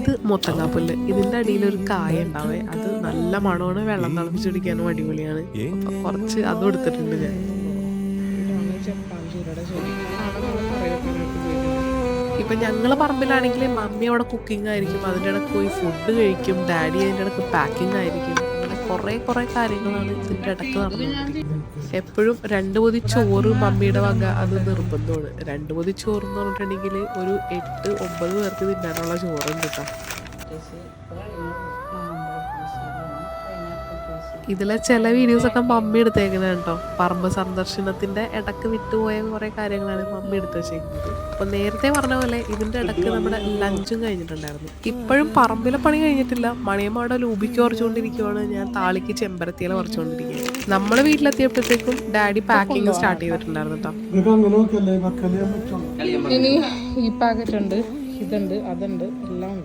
ഇത് മൊത്തങ്ങാപ്പുല്ല്. ഇതിന്റെ അടിയിൽ ഒരു കായ ഉണ്ടാവേ, അത് നല്ല മണമാണ്, വെള്ളം തിളപ്പിച്ച് കുടിക്കാനും അടിപൊളിയാണ്. അപ്പൊ കുറച്ച് അതും എടുത്തിട്ടുണ്ട് ഞാൻ. ഇപ്പൊ ഞങ്ങള് പറമ്പിലാണെങ്കിൽ മമ്മി അവിടെ കുക്കിംഗ് ആയിരിക്കും, അതിൻ്റെ ഇടയ്ക്ക് പോയി ഫുഡ് കഴിക്കും, ഡാഡി അതിൻ്റെ ഇടയ്ക്ക് പാക്കിംഗ് ആയിരിക്കും. അങ്ങനെ കുറേ കാര്യങ്ങളാണ് ഇതിൻ്റെ ഇടയ്ക്ക് നടന്നുകൊണ്ടിരിക്കുന്നത്. എപ്പോഴും 2 പൊതി ചോറ് മമ്മിയുടെ വക അത് നിർബന്ധമാണ്. 2 പൊതി ചോറ് എന്ന് പറഞ്ഞിട്ടുണ്ടെങ്കിൽ ഒരു 8-9 പേർക്ക് തിന്നാനുള്ള ചോറുണ്ട് കേട്ടോ. ഇതിലെ ചില വീഡിയോസൊക്കെ മമ്മി എടുത്തേക്കുന്നത് കേട്ടോ. പറമ്പ് സന്ദർശനത്തിന്റെ ഇടക്ക് വിട്ടുപോയ കുറെ കാര്യങ്ങളാണ് മമ്മി എടുത്ത് വെച്ചേക്കുന്നത്. അപ്പൊ നേരത്തെ പറഞ്ഞ പോലെ ഇതിന്റെ ഇടക്ക് നമ്മുടെ ലഞ്ചും കഴിഞ്ഞിട്ടുണ്ടായിരുന്നു. ഇപ്പോഴും പറമ്പിലെ പണി കഴിഞ്ഞിട്ടില്ല. മണിയമ്മയുടെ ലൂബിക്ക് പറിച്ചുകൊണ്ടിരിക്കുവാണ്, ഞാൻ താളിക്ക് ചെമ്പരത്തിയില പറിച്ചുകൊണ്ടിരിക്കുകയാണ്. നമ്മള് വീട്ടിലെത്തിയപ്പോഴത്തേക്കും ഡാഡി പാക്കിങ് സ്റ്റാർട്ട് ചെയ്തിട്ടുണ്ടായിരുന്നു കേട്ടോ. ഇനി ഈ പാക്കറ്റ് ഉണ്ട്, ഇതുണ്ട്, അതുണ്ട്, എല്ലാം ഉണ്ട്.